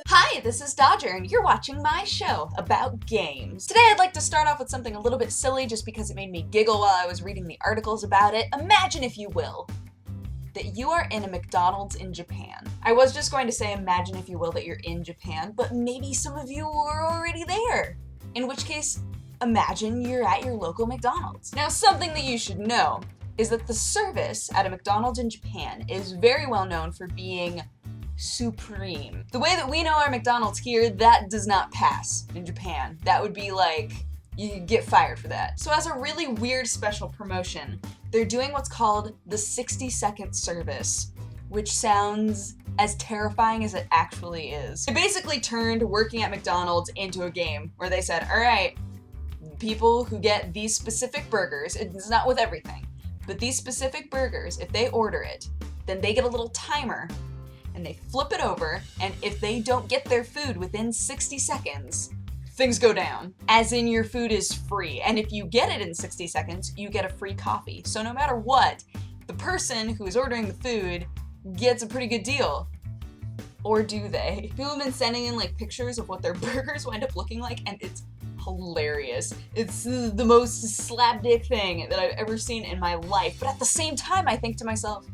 Hi, this is Dodger, and you're watching my show about games. Today I'd like to start off with something a little bit silly just because it made me giggle while I was reading the articles about it. Imagine, if you will, that you are in a McDonald's in Japan. I was just going to say imagine, if you will, that you're in Japan, but maybe some of you were already there. In which case, imagine you're at your local McDonald's. Now, something that you should know is that the service at a McDonald's in Japan is very well known for being supreme. The way that we know our McDonald's here, that does not pass in Japan. That would be like, you get fired for that. So as a really weird special promotion, they're doing what's called the 60-second service, which sounds as terrifying as it actually is. They basically turned working at McDonald's into a game where they said, all right, people who get these specific burgers, it's not with everything, but these specific burgers, if they order it, then they get a little timer and they flip it over, and if they don't get their food within 60 seconds, things go down. As in, your food is free, and if you get it in 60 seconds, you get a free coffee. So no matter what, the person who is ordering the food gets a pretty good deal. Or do they? People have been sending in like pictures of what their burgers wind up looking like, and it's hilarious. It's the most slapdick thing that I've ever seen in my life. But at the same time, I think to myself,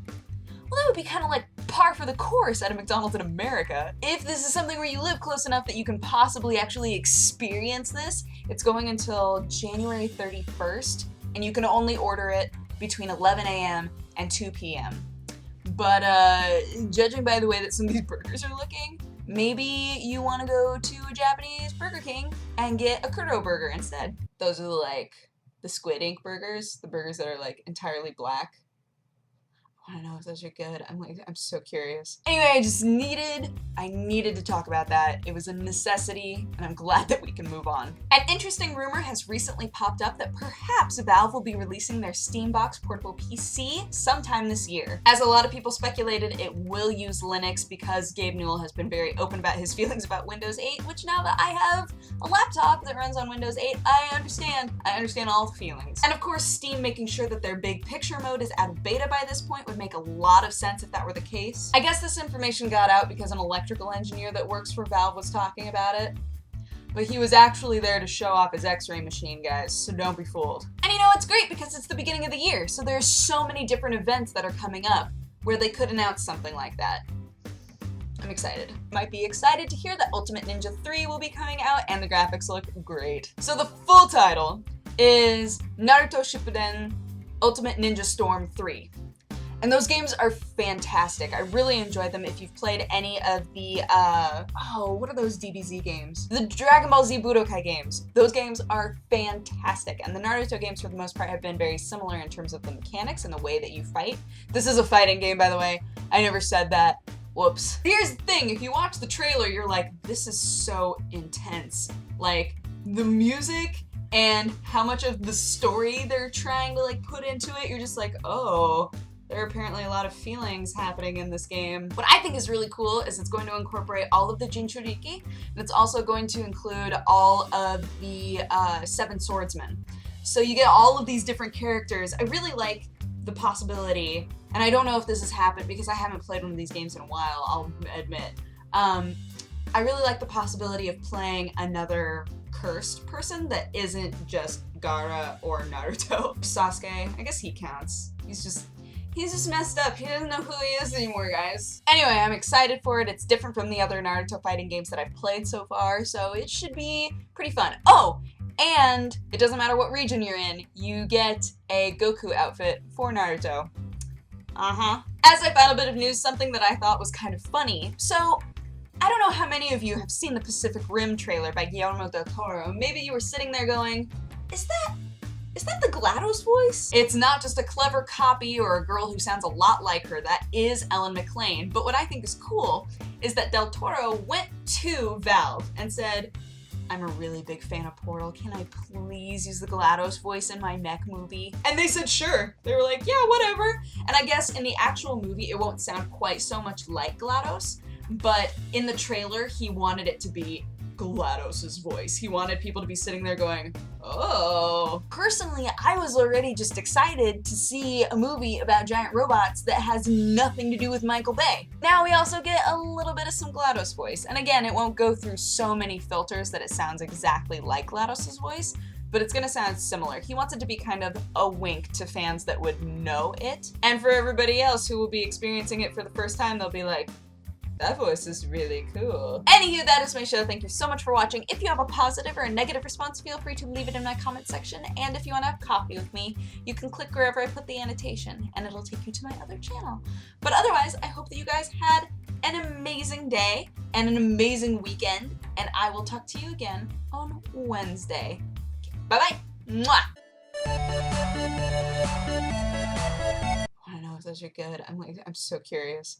well, that would be kind of like par for the course at a McDonald's in America. If this is something where you live close enough that you can possibly actually experience this, it's going until January 31st, and you can only order it between 11 a.m. and 2 p.m. But judging by the way that some of these burgers are looking, maybe you want to go to a Japanese Burger King and get a Kuro burger instead. Those are like the Squid Ink burgers, the burgers that are like entirely black. I don't know if those are good. I'm so curious. Anyway, I needed to talk about that. It was a necessity, and I'm glad that we can move on. An interesting rumor has recently popped up that perhaps Valve will be releasing their Steambox portable PC sometime this year. As a lot of people speculated, it will use Linux because Gabe Newell has been very open about his feelings about Windows 8, which now that I have a laptop that runs on Windows 8, I understand all the feelings. And of course, Steam making sure that their big picture mode is out of beta by this point would make a lot of sense if that were the case. I guess this information got out because an electrical engineer that works for Valve was talking about it. But he was actually there to show off his X-ray machine, guys, so don't be fooled. And you know, it's great because it's the beginning of the year, so there's so many different events that are coming up where they could announce something like that. I'm excited. Might be excited to hear that Ultimate Ninja 3 will be coming out and the graphics look great. So the full title is Naruto Shippuden Ultimate Ninja Storm 3. And those games are fantastic. I really enjoyed them. If you've played any of the, what are those DBZ games? The Dragon Ball Z Budokai games. Those games are fantastic. And the Naruto games, for the most part, have been very similar in terms of the mechanics and the way that you fight. This is a fighting game, by the way. I never said that. Whoops. Here's the thing. If you watch the trailer, you're like, this is so intense. Like, the music and how much of the story they're trying to, like, put into it, you're just like, oh, there are apparently a lot of feelings happening in this game. What I think is really cool is it's going to incorporate all of the Jinchuriki, and it's also going to include all of the 7 swordsmen. So you get all of these different characters. I really like the possibility, and I don't know if this has happened because I haven't played one of these games in a while, I'll admit. I really like the possibility of playing another cursed person that isn't just Gaara or Naruto. Sasuke, I guess he counts. He's just messed up. He doesn't know who he is anymore, guys. Anyway, I'm excited for it. It's different from the other Naruto fighting games that I've played so far, so it should be pretty fun. Oh, and it doesn't matter what region you're in, you get a Goku outfit for Naruto. As I found a bit of news, something that I thought was kind of funny. So, I don't know how many of you have seen the Pacific Rim trailer by Guillermo del Toro. Maybe you were sitting there going, is that the GLaDOS voice? It's not just a clever copy or a girl who sounds a lot like her. That is Ellen McLain. But what I think is cool is that Del Toro went to Valve and said, I'm a really big fan of Portal. Can I please use the GLaDOS voice in my mech movie? And they said sure. They were like, yeah, whatever. And I guess in the actual movie, it won't sound quite so much like GLaDOS, but in the trailer, he wanted it to be GLaDOS's voice. He wanted people to be sitting there going, oh. Personally, I was already just excited to see a movie about giant robots that has nothing to do with Michael Bay. Now we also get a little bit of some GLaDOS voice. And again, it won't go through so many filters that it sounds exactly like GLaDOS's voice, but it's gonna sound similar. He wants it to be kind of a wink to fans that would know it. And for everybody else who will be experiencing it for the first time, they'll be like, that voice is really cool. Anywho, that is my show. Thank you so much for watching. If you have a positive or a negative response, feel free to leave it in my comment section. And if you want to have coffee with me, you can click wherever I put the annotation and it'll take you to my other channel. But otherwise, I hope that you guys had an amazing day and an amazing weekend. And I will talk to you again on Wednesday. Bye-bye. Mwah. I want to know if those are good. I'm so curious.